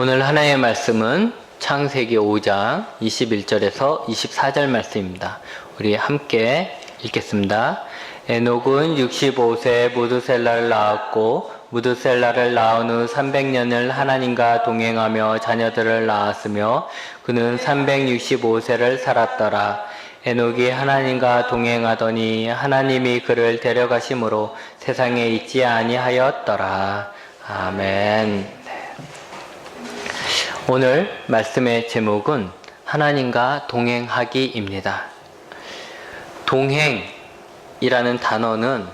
오늘 하나의 말씀은 창세기 5장 21절에서 24절 말씀입니다. 우리 함께 읽겠습니다. 에녹은 65세 무드셀라를 낳았고 무드셀라를 낳은 후 300년을 하나님과 동행하며 자녀들을 낳았으며 그는 365세를 살았더라. 에녹이 하나님과 동행하더니 하나님이 그를 데려가심으로 세상에 있지 아니하였더라. 아멘. 오늘 말씀의 제목은 하나님과 동행하기입니다. 동행이라는 단어는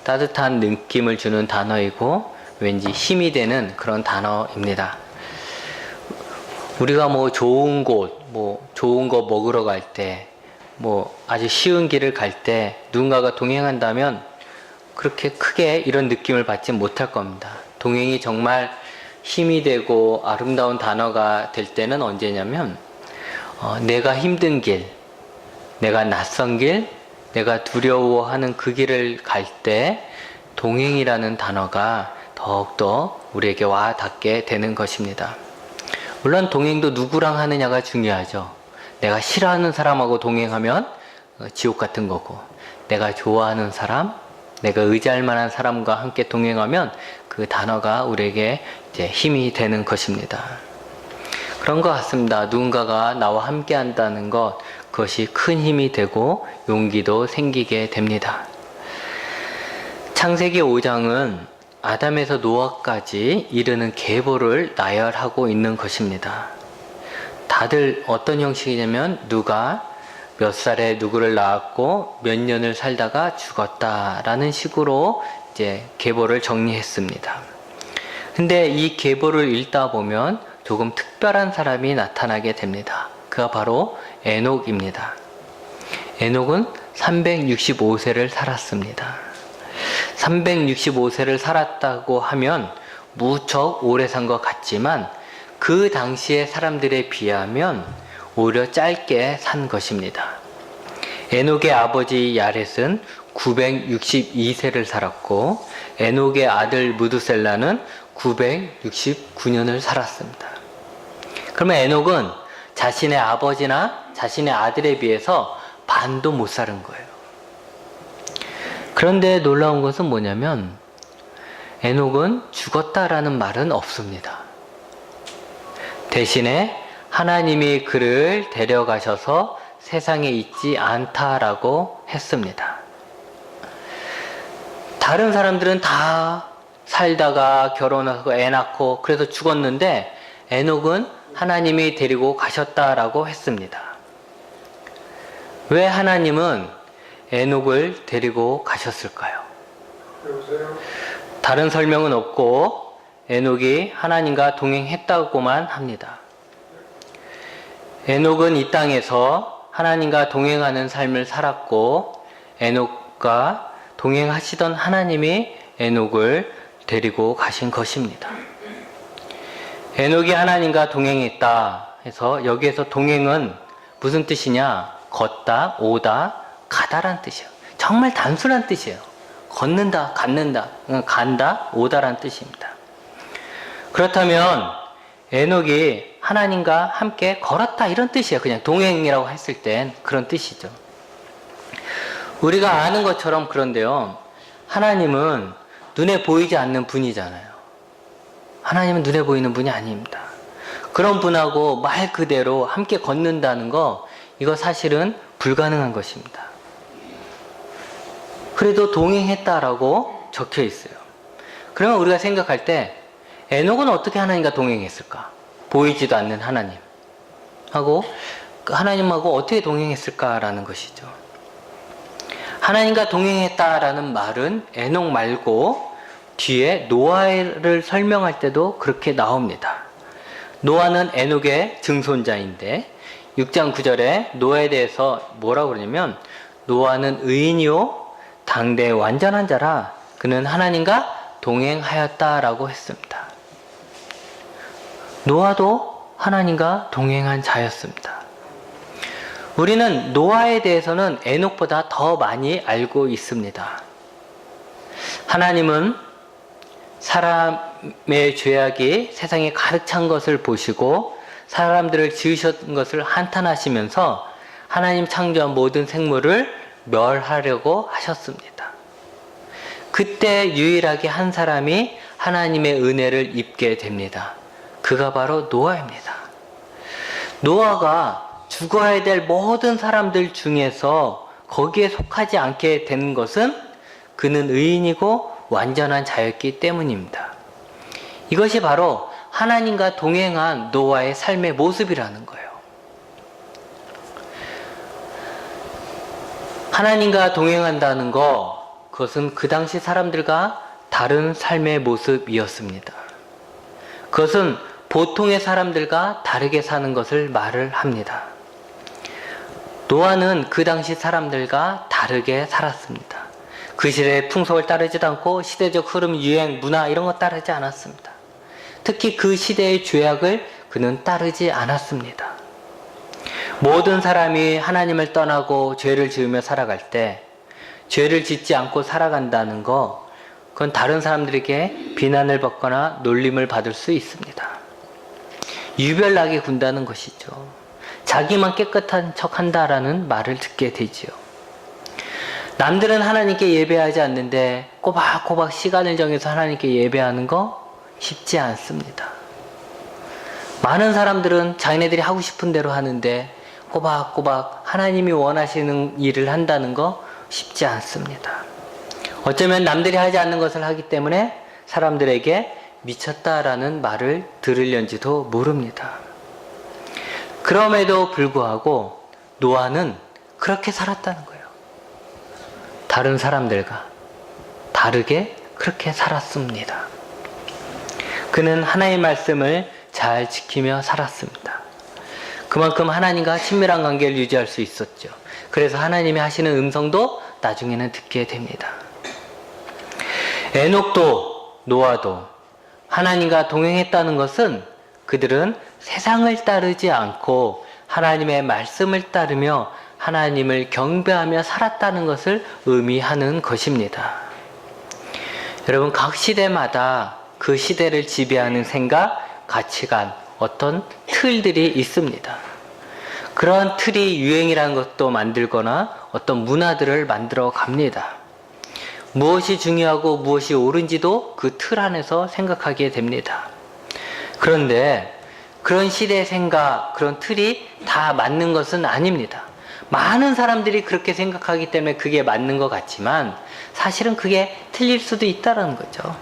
따뜻한 느낌을 주는 단어이고 왠지 힘이 되는 그런 단어입니다. 우리가 좋은 곳, 좋은 거 먹으러 갈 때, 아주 쉬운 길을 갈 때 누군가가 동행한다면 그렇게 크게 이런 느낌을 받지 못할 겁니다. 동행이 정말 힘이 되고 아름다운 단어가 될 때는 언제냐면 내가 힘든 길, 내가 낯선 길, 내가 두려워하는 그 길을 갈 때 동행이라는 단어가 더욱더 우리에게 와 닿게 되는 것입니다. 물론 동행도 누구랑 하느냐가 중요하죠. 내가 싫어하는 사람하고 동행하면 지옥 같은 거고, 내가 좋아하는 사람, 내가 의지할 만한 사람과 함께 동행하면 그 단어가 우리에게 이제 힘이 되는 것입니다. 그런 것 같습니다. 누군가가 나와 함께 한다는 것, 그것이 큰 힘이 되고 용기도 생기게 됩니다. 창세기 5장은 아담에서 노아까지 이르는 계보를 나열하고 있는 것입니다. 다들 어떤 형식이냐면 누가 몇 살에 누구를 낳았고 몇 년을 살다가 죽었다라는 식으로 이제 계보를 정리했습니다. 근데 이 계보를 읽다 보면 조금 특별한 사람이 나타나게 됩니다. 그가 바로 에녹입니다. 에녹은 365세를 살았습니다. 365세를 살았다고 하면 무척 오래 산 것 같지만 그 당시의 사람들에 비하면 오히려 짧게 산 것입니다. 에녹의 아버지 야렛은 962세를 살았고 에녹의 아들 무드셀라는 969년을 살았습니다. 그러면 에녹은 자신의 아버지나 자신의 아들에 비해서 반도 못 사는 거예요. 그런데 놀라운 것은 뭐냐면 에녹은 죽었다라는 말은 없습니다. 대신에 하나님이 그를 데려가셔서 세상에 있지 않다라고 했습니다. 다른 사람들은 다 살다가 결혼하고 애 낳고 그래서 죽었는데 에녹은 하나님이 데리고 가셨다라고 했습니다. 왜 하나님은 에녹을 데리고 가셨을까요? 다른 설명은 없고 에녹이 하나님과 동행했다고만 합니다. 에녹은 이 땅에서 하나님과 동행하는 삶을 살았고 에녹과 동행하시던 하나님이 에녹을 데리고 가신 것입니다. 에녹이 하나님과 동행했다 해서 여기에서 동행은 무슨 뜻이냐? 걷다, 오다, 가다란 뜻이에요. 정말 단순한 뜻이에요. 걷는다, 갖는다, 간다, 오다란 뜻입니다. 그렇다면 에녹이 하나님과 함께 걸었다 이런 뜻이에요. 그냥 동행이라고 했을 땐 그런 뜻이죠. 우리가 아는 것처럼 그런데요. 하나님은 눈에 보이지 않는 분이잖아요. 하나님은 눈에 보이는 분이 아닙니다. 그런 분하고 말 그대로 함께 걷는다는 거, 이거 사실은 불가능한 것입니다. 그래도 동행했다라고 적혀 있어요. 그러면 우리가 생각할 때 에녹은 어떻게 하나님과 동행했을까? 보이지도 않는 하나님 하고 하나님하고 어떻게 동행했을까라는 것이죠. 하나님과 동행했다라는 말은 에녹 말고 뒤에 노아를 설명할 때도 그렇게 나옵니다. 노아는 에녹의 증손자인데 6장 9절에 노아에 대해서 뭐라고 그러냐면 노아는 의인이요 당대의 완전한 자라 그는 하나님과 동행하였다라고 했습니다. 노아도 하나님과 동행한 자였습니다. 우리는 노아에 대해서는 에녹보다 더 많이 알고 있습니다. 하나님은 사람 사람의 죄악이 세상에 가득 찬 것을 보시고 사람들을 지으신 것을 한탄하시면서 하나님 창조한 모든 생물을 멸하려고 하셨습니다. 그때 유일하게 한 사람이 하나님의 은혜를 입게 됩니다. 그가 바로 노아입니다. 노아가 죽어야 될 모든 사람들 중에서 거기에 속하지 않게 된 것은 그는 의인이고 완전한 자였기 때문입니다. 이것이 바로 하나님과 동행한 노아의 삶의 모습이라는 거예요. 하나님과 동행한다는 것, 그것은 그 당시 사람들과 다른 삶의 모습이었습니다. 그것은 보통의 사람들과 다르게 사는 것을 말을 합니다. 노아는 그 당시 사람들과 다르게 살았습니다. 그 시대의 풍속을 따르지도 않고 시대적 흐름, 유행, 문화 이런 거 따르지 않았습니다. 특히 그 시대의 죄악을 그는 따르지 않았습니다. 모든 사람이 하나님을 떠나고 죄를 지으며 살아갈 때 죄를 짓지 않고 살아간다는 거, 그건 다른 사람들에게 비난을 받거나 놀림을 받을 수 있습니다. 유별나게 군다는 것이죠. 자기만 깨끗한 척 한다라는 말을 듣게 되지요. 남들은 하나님께 예배하지 않는데 꼬박꼬박 시간을 정해서 하나님께 예배하는 거 쉽지 않습니다. 많은 사람들은 자기네들이 하고 싶은 대로 하는데 꼬박꼬박 하나님이 원하시는 일을 한다는 거 쉽지 않습니다. 어쩌면 남들이 하지 않는 것을 하기 때문에 사람들에게 미쳤다라는 말을 들으려는지도 모릅니다. 그럼에도 불구하고 노아는 그렇게 살았다는 거예요. 다른 사람들과 다르게 그렇게 살았습니다. 그는 하나님의 말씀을 잘 지키며 살았습니다. 그만큼 하나님과 친밀한 관계를 유지할 수 있었죠. 그래서 하나님이 하시는 음성도 나중에는 듣게 됩니다. 에녹도 노아도 하나님과 동행했다는 것은 그들은 세상을 따르지 않고 하나님의 말씀을 따르며 하나님을 경배하며 살았다는 것을 의미하는 것입니다. 여러분, 각 시대마다 그 시대를 지배하는 생각, 가치관, 어떤 틀들이 있습니다. 그런 틀이 유행이라는 것도 만들거나 어떤 문화들을 만들어 갑니다. 무엇이 중요하고 무엇이 옳은지도 그 틀 안에서 생각하게 됩니다. 그런데 그런 시대의 생각, 그런 틀이 다 맞는 것은 아닙니다. 많은 사람들이 그렇게 생각하기 때문에 그게 맞는 것 같지만 사실은 그게 틀릴 수도 있다는 거죠.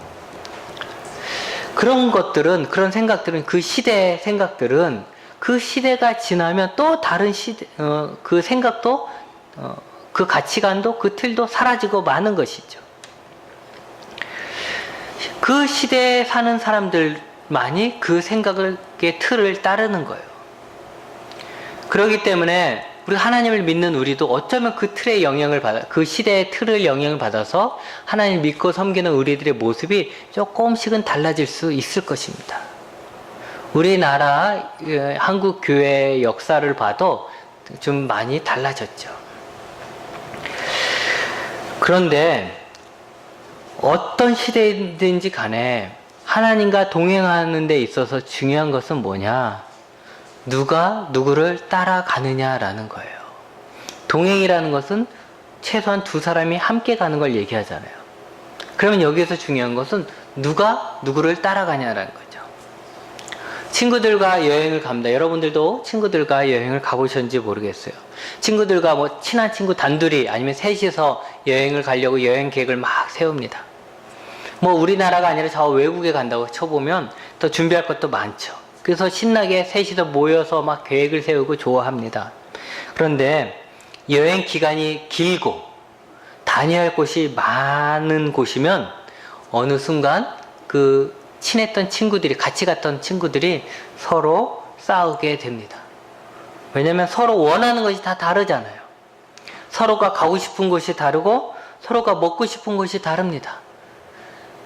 그런 것들은, 그런 생각들은, 그 시대의 생각들은 그 시대가 지나면 또 다른 시대, 그 생각도, 그 가치관도, 그 틀도 사라지고 마는 것이죠. 그 시대에 사는 사람들만이 그 생각의 틀을 따르는 거예요. 그렇기 때문에 우리 하나님을 믿는 우리도 어쩌면 그 틀의 영향을 받아, 그 시대의 틀을 영향을 받아서 하나님을 믿고 섬기는 우리들의 모습이 조금씩은 달라질 수 있을 것입니다. 우리나라 한국 교회의 역사를 봐도 좀 많이 달라졌죠. 그런데 어떤 시대든지 간에 하나님과 동행하는 데 있어서 중요한 것은 뭐냐? 누가 누구를 따라가느냐라는 거예요. 동행이라는 것은 최소한 두 사람이 함께 가는 걸 얘기하잖아요. 그러면 여기에서 중요한 것은 누가 누구를 따라가냐라는 거죠. 친구들과 여행을 갑니다. 여러분들도 친구들과 여행을 가보셨는지 모르겠어요. 친구들과 뭐 친한 친구 단둘이 아니면 셋이서 여행을 가려고 여행 계획을 막 세웁니다. 뭐 우리나라가 아니라 저 외국에 간다고 쳐보면 더 준비할 것도 많죠. 그래서 신나게 셋이서 모여서 막 계획을 세우고 좋아합니다. 그런데 여행 기간이 길고 다녀야 할 곳이 많은 곳이면 어느 순간 그 친했던 친구들이, 같이 갔던 친구들이 서로 싸우게 됩니다. 왜냐면 서로 원하는 것이 다 다르잖아요. 서로가 가고 싶은 곳이 다르고 서로가 먹고 싶은 곳이 다릅니다.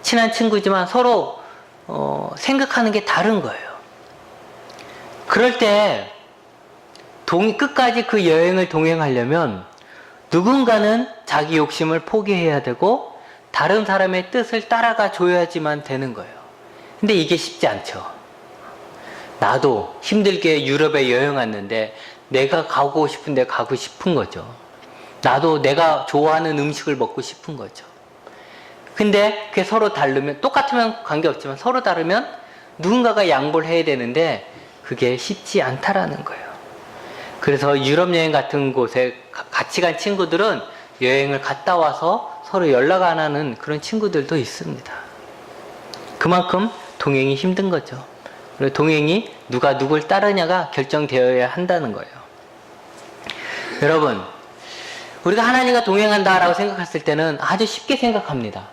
친한 친구지만 서로 생각하는 게 다른 거예요. 그럴 때 끝까지 그 여행을 동행하려면 누군가는 자기 욕심을 포기해야 되고 다른 사람의 뜻을 따라가 줘야지만 되는 거예요. 근데 이게 쉽지 않죠. 나도 힘들게 유럽에 여행 왔는데 내가 가고 싶은데 가고 싶은 거죠. 나도 내가 좋아하는 음식을 먹고 싶은 거죠. 근데 그게 서로 다르면, 똑같으면 관계없지만 서로 다르면 누군가가 양보를 해야 되는데 그게 쉽지 않다라는 거예요. 그래서 유럽 여행 같은 곳에 같이 간 친구들은 여행을 갔다 와서 서로 연락 안 하는 그런 친구들도 있습니다. 그만큼 동행이 힘든 거죠. 그리고 동행이 누가 누굴 따르냐가 결정되어야 한다는 거예요. 여러분, 우리가 하나님과 동행한다라고 생각했을 때는 아주 쉽게 생각합니다.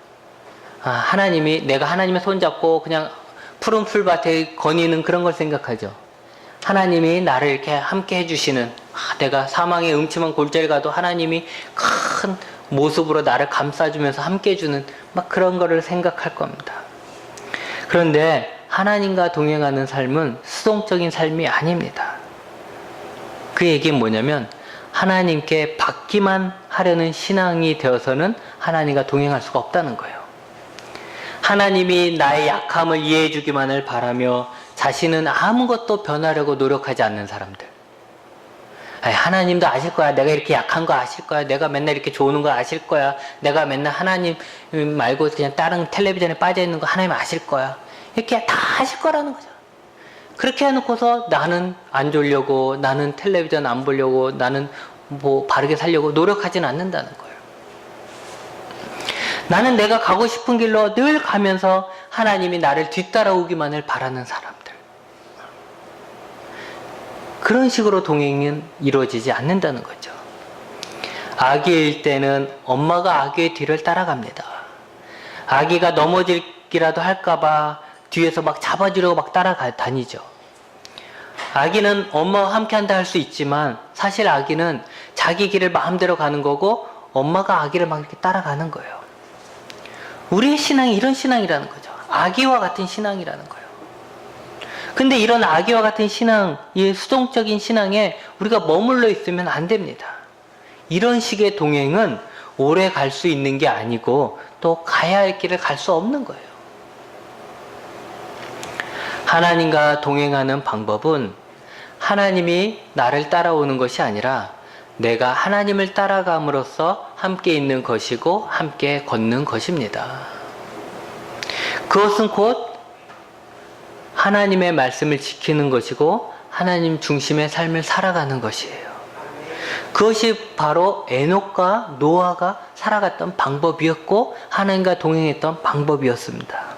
하나님이, 내가 하나님의 손잡고 그냥 푸른 풀밭에 거니는 그런 걸 생각하죠. 하나님이 나를 이렇게 함께 해주시는, 내가 사망의 음침한 골짜기 가도 하나님이 큰 모습으로 나를 감싸주면서 함께 해주는 막 그런 거를 생각할 겁니다. 그런데 하나님과 동행하는 삶은 수동적인 삶이 아닙니다. 그 얘기는 뭐냐면 하나님께 받기만 하려는 신앙이 되어서는 하나님과 동행할 수가 없다는 거예요. 하나님이 나의 약함을 이해해 주기만을 바라며 자신은 아무것도 변하려고 노력하지 않는 사람들. 하나님도 아실 거야. 내가 이렇게 약한 거 아실 거야. 내가 맨날 이렇게 좋은 거 아실 거야. 내가 맨날 하나님 말고 그냥 다른 텔레비전에 빠져 있는 거 하나님 아실 거야. 이렇게 다 아실 거라는 거죠. 그렇게 해놓고서 나는 안 졸려고, 나는 텔레비전 안 보려고, 나는 뭐 바르게 살려고 노력하진 않는다는 거예요. 나는 내가 가고 싶은 길로 늘 가면서 하나님이 나를 뒤따라오기만을 바라는 사람들. 그런 식으로 동행은 이루어지지 않는다는 거죠. 아기일 때는 엄마가 아기의 뒤를 따라갑니다. 아기가 넘어질기라도 할까봐 뒤에서 막 잡아주려고 막 따라다니죠. 아기는 엄마와 함께 한다 할 수 있지만 사실 아기는 자기 길을 마음대로 가는 거고 엄마가 아기를 막 이렇게 따라가는 거예요. 우리의 신앙이 이런 신앙이라는 거죠. 아기와 같은 신앙이라는 거예요. 근데 이런 아기와 같은 신앙, 이 수동적인 신앙에 우리가 머물러 있으면 안 됩니다. 이런 식의 동행은 오래 갈 수 있는 게 아니고 또 가야 할 길을 갈 수 없는 거예요. 하나님과 동행하는 방법은 하나님이 나를 따라오는 것이 아니라 내가 하나님을 따라감으로써 함께 있는 것이고 함께 걷는 것입니다. 그것은 곧 하나님의 말씀을 지키는 것이고 하나님 중심의 삶을 살아가는 것이에요. 그것이 바로 에녹과 노아가 살아갔던 방법이었고 하나님과 동행했던 방법이었습니다.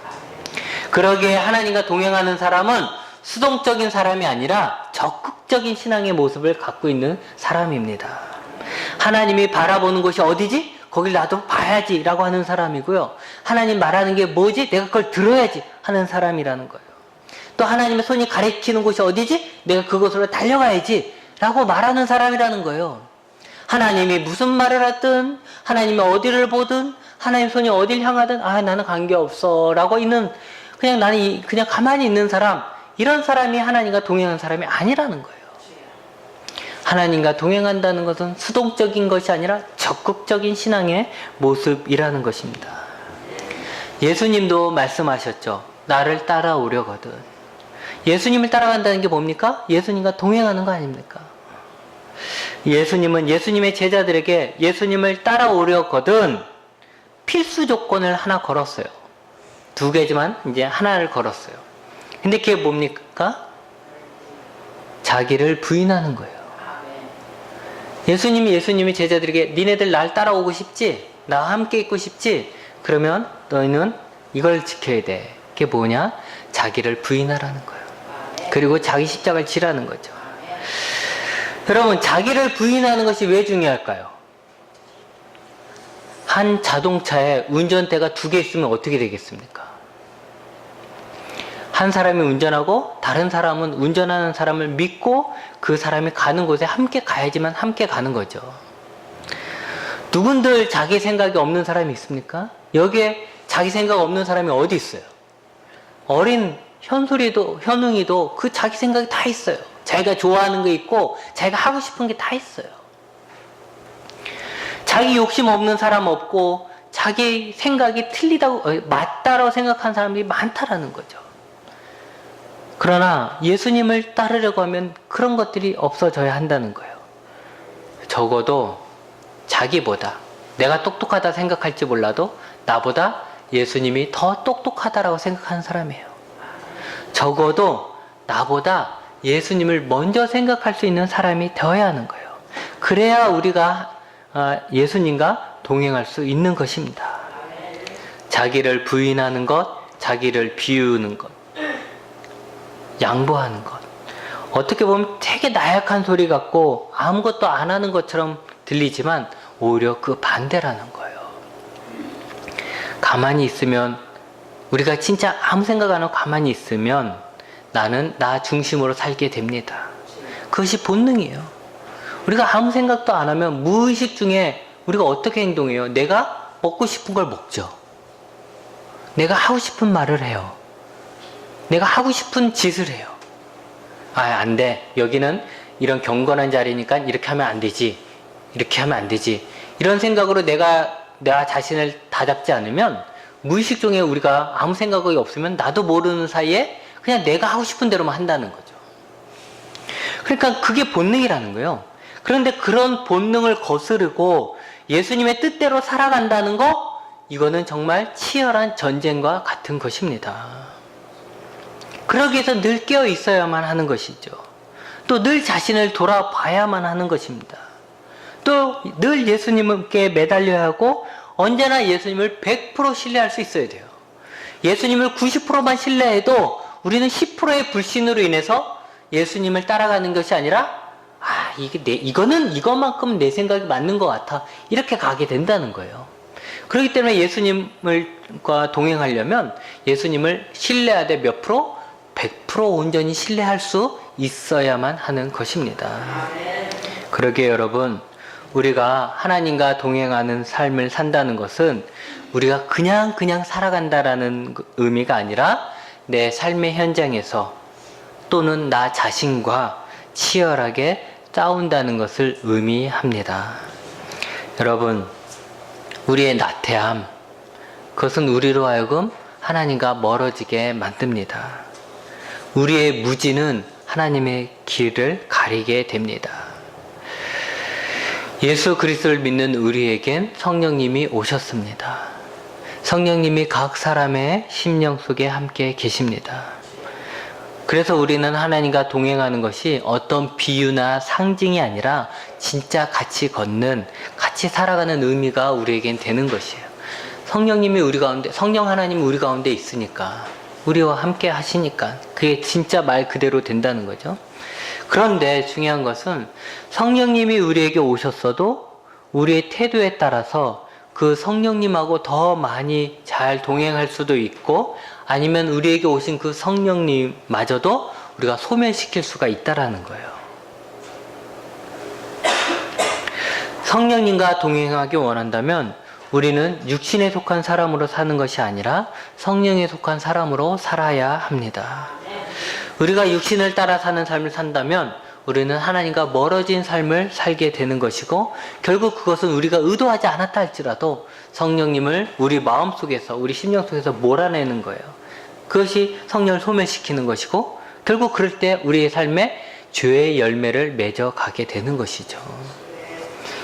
그러기에 하나님과 동행하는 사람은 수동적인 사람이 아니라 적극적인 신앙의 모습을 갖고 있는 사람입니다. 하나님이 바라보는 곳이 어디지? 거길 나도 봐야지 라고 하는 사람이고요. 하나님 말하는 게 뭐지? 내가 그걸 들어야지 하는 사람이라는 거예요. 또 하나님의 손이 가리키는 곳이 어디지? 내가 그곳으로 달려가야지 라고 말하는 사람이라는 거예요. 하나님이 무슨 말을 하든 하나님이 어디를 보든 하나님 손이 어딜 향하든 나는 관계없어 라고 있는, 그냥 나는 그냥 가만히 있는 사람, 이런 사람이 하나님과 동행한 사람이 아니라는 거예요. 하나님과 동행한다는 것은 수동적인 것이 아니라 적극적인 신앙의 모습이라는 것입니다. 예수님도 말씀하셨죠. 나를 따라오려거든. 예수님을 따라간다는 게 뭡니까? 예수님과 동행하는 거 아닙니까? 예수님은 예수님의 제자들에게 예수님을 따라오려거든 필수 조건을 하나 걸었어요. 2개지만 이제 하나를 걸었어요. 근데 그게 뭡니까? 자기를 부인하는 거예요. 예수님이 제자들에게 니네들 날 따라오고 싶지? 나와 함께 있고 싶지? 그러면 너희는 이걸 지켜야 돼. 그게 뭐냐? 자기를 부인하라는 거예요. 그리고 자기 십자가를 지라는 거죠. 여러분, 자기를 부인하는 것이 왜 중요할까요? 한 자동차에 운전대가 2개 있으면 어떻게 되겠습니까? 한 사람이 운전하고 다른 사람은 운전하는 사람을 믿고 그 사람이 가는 곳에 함께 가야지만 함께 가는 거죠. 누군들 자기 생각이 없는 사람이 있습니까? 여기에 자기 생각 없는 사람이 어디 있어요? 어린 현웅이도 그 자기 생각이 다 있어요. 자기가 좋아하는 게 있고 자기가 하고 싶은 게 다 있어요. 자기 욕심 없는 사람 없고 자기 생각이 틀리다고 맞다라고 생각하는 사람들이 많다라는 거죠. 그러나 예수님을 따르려고 하면 그런 것들이 없어져야 한다는 거예요. 적어도 자기보다, 내가 똑똑하다 생각할지 몰라도 나보다 예수님이 더 똑똑하다라고 생각하는 사람이에요. 적어도 나보다 예수님을 먼저 생각할 수 있는 사람이 되어야 하는 거예요. 그래야 우리가 예수님과 동행할 수 있는 것입니다. 자기를 부인하는 것, 자기를 비우는 것, 양보하는 것. 어떻게 보면 되게 나약한 소리 같고 아무것도 안 하는 것처럼 들리지만 오히려 그 반대라는 거예요. 가만히 있으면, 우리가 진짜 아무 생각 안 하고 가만히 있으면 나는 나 중심으로 살게 됩니다. 그것이 본능이에요. 우리가 아무 생각도 안 하면 무의식 중에 우리가 어떻게 행동해요? 내가 먹고 싶은 걸 먹죠. 내가 하고 싶은 말을 해요. 내가 하고 싶은 짓을 해요. 안 돼. 여기는 이런 경건한 자리니까 이렇게 하면 안 되지. 이렇게 하면 안 되지. 이런 생각으로 내가 나 자신을 다잡지 않으면 무의식 중에 우리가 아무 생각이 없으면 나도 모르는 사이에 그냥 내가 하고 싶은 대로만 한다는 거죠. 그러니까 그게 본능이라는 거예요. 그런데 그런 본능을 거스르고 예수님의 뜻대로 살아간다는 거, 이거는 정말 치열한 전쟁과 같은 것입니다. 그러기 위해서 늘 깨어 있어야만 하는 것이죠. 또 늘 자신을 돌아봐야만 하는 것입니다. 또 늘 예수님께 매달려야 하고 언제나 예수님을 100% 신뢰할 수 있어야 돼요. 예수님을 90%만 신뢰해도 우리는 10%의 불신으로 인해서 예수님을 따라가는 것이 아니라 이거만큼 내 생각이 맞는 것 같아, 이렇게 가게 된다는 거예요. 그렇기 때문에 예수님과 동행하려면 예수님을 신뢰하되 몇 프로? 100% 온전히 신뢰할 수 있어야만 하는 것입니다. 그러기에 여러분, 우리가 하나님과 동행하는 삶을 산다는 것은 우리가 그냥 살아간다라는 의미가 아니라 내 삶의 현장에서 또는 나 자신과 치열하게 싸운다는 것을 의미합니다. 여러분, 우리의 나태함, 그것은 우리로 하여금 하나님과 멀어지게 만듭니다. 우리의 무지는 하나님의 길을 가리게 됩니다. 예수 그리스도를 믿는 우리에겐 성령님이 오셨습니다. 성령님이 각 사람의 심령 속에 함께 계십니다. 그래서 우리는 하나님과 동행하는 것이 어떤 비유나 상징이 아니라 진짜 같이 걷는, 같이 살아가는 의미가 우리에겐 되는 것이에요. 성령님이 우리 가운데, 성령 하나님이 우리 가운데 있으니까, 우리와 함께 하시니까 그게 진짜 말 그대로 된다는 거죠. 그런데 중요한 것은 성령님이 우리에게 오셨어도 우리의 태도에 따라서 그 성령님하고 더 많이 잘 동행할 수도 있고, 아니면 우리에게 오신 그 성령님마저도 우리가 소멸시킬 수가 있다라는 거예요. 성령님과 동행하기 원한다면 우리는 육신에 속한 사람으로 사는 것이 아니라 성령에 속한 사람으로 살아야 합니다. 우리가 육신을 따라 사는 삶을 산다면 우리는 하나님과 멀어진 삶을 살게 되는 것이고, 결국 그것은 우리가 의도하지 않았다 할지라도 성령님을 우리 마음속에서, 우리 심령 속에서 몰아내는 거예요. 그것이 성령을 소멸시키는 것이고, 결국 그럴 때 우리의 삶에 죄의 열매를 맺어가게 되는 것이죠.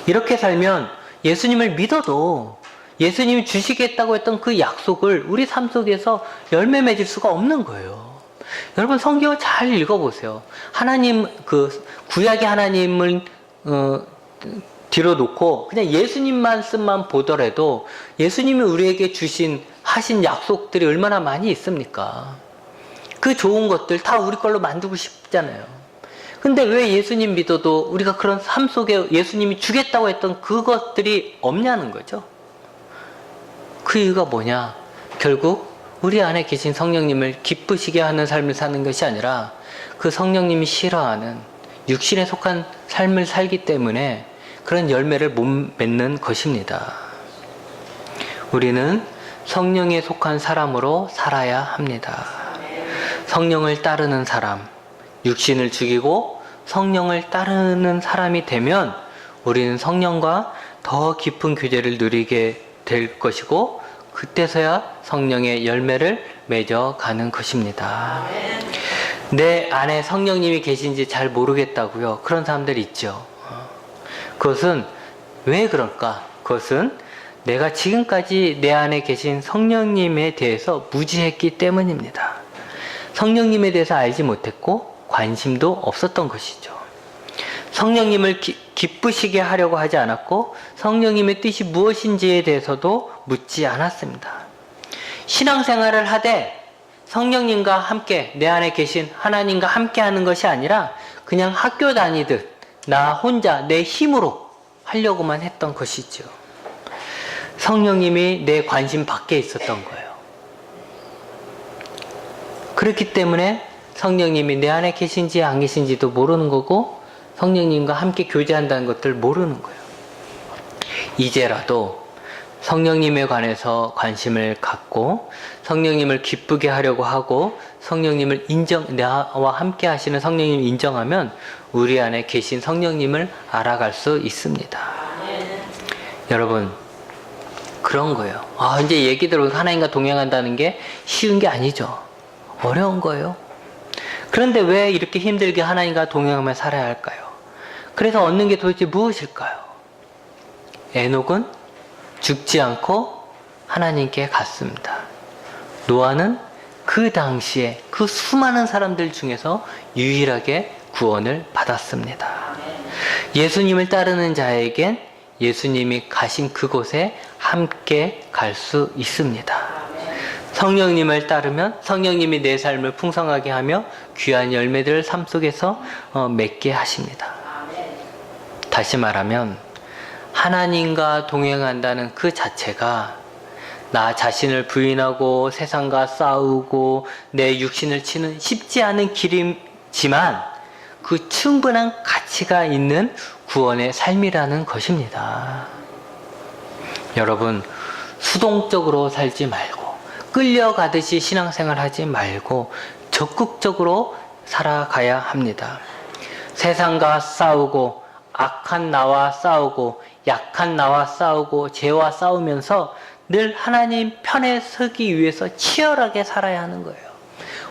이렇게 살면 예수님을 믿어도 예수님이 주시겠다고 했던 그 약속을 우리 삶 속에서 열매 맺을 수가 없는 거예요. 여러분, 성경을 잘 읽어보세요. 하나님, 구약의 하나님을 뒤로 놓고 그냥 예수님 말씀만 보더라도 예수님이 우리에게 하신 약속들이 얼마나 많이 있습니까? 그 좋은 것들 다 우리 걸로 만들고 싶잖아요. 근데 왜 예수님 믿어도 우리가 그런 삶 속에 예수님이 주겠다고 했던 그것들이 없냐는 거죠. 그 이유가 뭐냐? 결국 우리 안에 계신 성령님을 기쁘시게 하는 삶을 사는 것이 아니라 그 성령님이 싫어하는 육신에 속한 삶을 살기 때문에 그런 열매를 못 맺는 것입니다. 우리는 성령에 속한 사람으로 살아야 합니다. 성령을 따르는 사람, 육신을 죽이고 성령을 따르는 사람이 되면 우리는 성령과 더 깊은 교제를 누리게 될 것이고, 그때서야 성령의 열매를 맺어가는 것입니다. 내 안에 성령님이 계신지 잘 모르겠다고요. 그런 사람들 있죠. 그것은 왜 그럴까? 그것은 내가 지금까지 내 안에 계신 성령님에 대해서 무지했기 때문입니다. 성령님에 대해서 알지 못했고 관심도 없었던 것이죠. 성령님을 기쁘시게 하려고 하지 않았고 성령님의 뜻이 무엇인지에 대해서도 묻지 않았습니다. 신앙생활을 하되 성령님과 함께 내 안에 계신 하나님과 함께 하는 것이 아니라 그냥 학교 다니듯 나 혼자 내 힘으로 하려고만 했던 것이죠. 성령님이 내 관심 밖에 있었던 거예요. 그렇기 때문에 성령님이 내 안에 계신지 안 계신지도 모르는 거고 성령님과 함께 교제한다는 것들 모르는 거예요. 이제라도 성령님에 관해서 관심을 갖고 성령님을 기쁘게 하려고 하고 성령님을 나와 함께 하시는 성령님을 인정하면 우리 안에 계신 성령님을 알아갈 수 있습니다. 여러분, 그런 거예요. 이제 얘기 들어보니까 하나님과 동행한다는 게 쉬운 게 아니죠. 어려운 거예요. 그런데 왜 이렇게 힘들게 하나님과 동행하며 살아야 할까요? 그래서 얻는 게 도대체 무엇일까요? 에녹은 죽지 않고 하나님께 갔습니다. 노아는 그 당시에 그 수많은 사람들 중에서 유일하게 구원을 받았습니다. 예수님을 따르는 자에겐 예수님이 가신 그곳에 함께 갈 수 있습니다. 성령님을 따르면 성령님이 내 삶을 풍성하게 하며 귀한 열매들을 삶 속에서 맺게 하십니다. 다시 말하면 하나님과 동행한다는 그 자체가 나 자신을 부인하고 세상과 싸우고 내 육신을 치는 쉽지 않은 길이지만 그 충분한 가치가 있는 구원의 삶이라는 것입니다. 여러분, 수동적으로 살지 말고 끌려가듯이 신앙생활 하지 말고 적극적으로 살아가야 합니다. 세상과 싸우고 악한 나와 싸우고 약한 나와 싸우고 죄와 싸우면서 늘 하나님 편에 서기 위해서 치열하게 살아야 하는 거예요.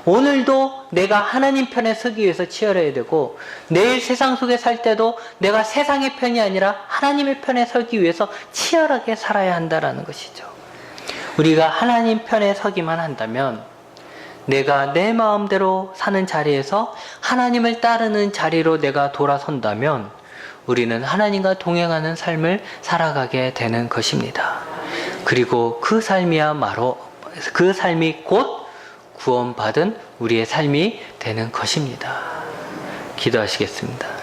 오늘도 내가 하나님 편에 서기 위해서 치열해야 되고 내일 세상 속에 살 때도 내가 세상의 편이 아니라 하나님의 편에 서기 위해서 치열하게 살아야 한다는 것이죠. 우리가 하나님 편에 서기만 한다면 내가 내 마음대로 사는 자리에서 하나님을 따르는 자리로 내가 돌아선다면 우리는 하나님과 동행하는 삶을 살아가게 되는 것입니다. 그리고 그 삶이 곧 구원받은 우리의 삶이 되는 것입니다. 기도하시겠습니다.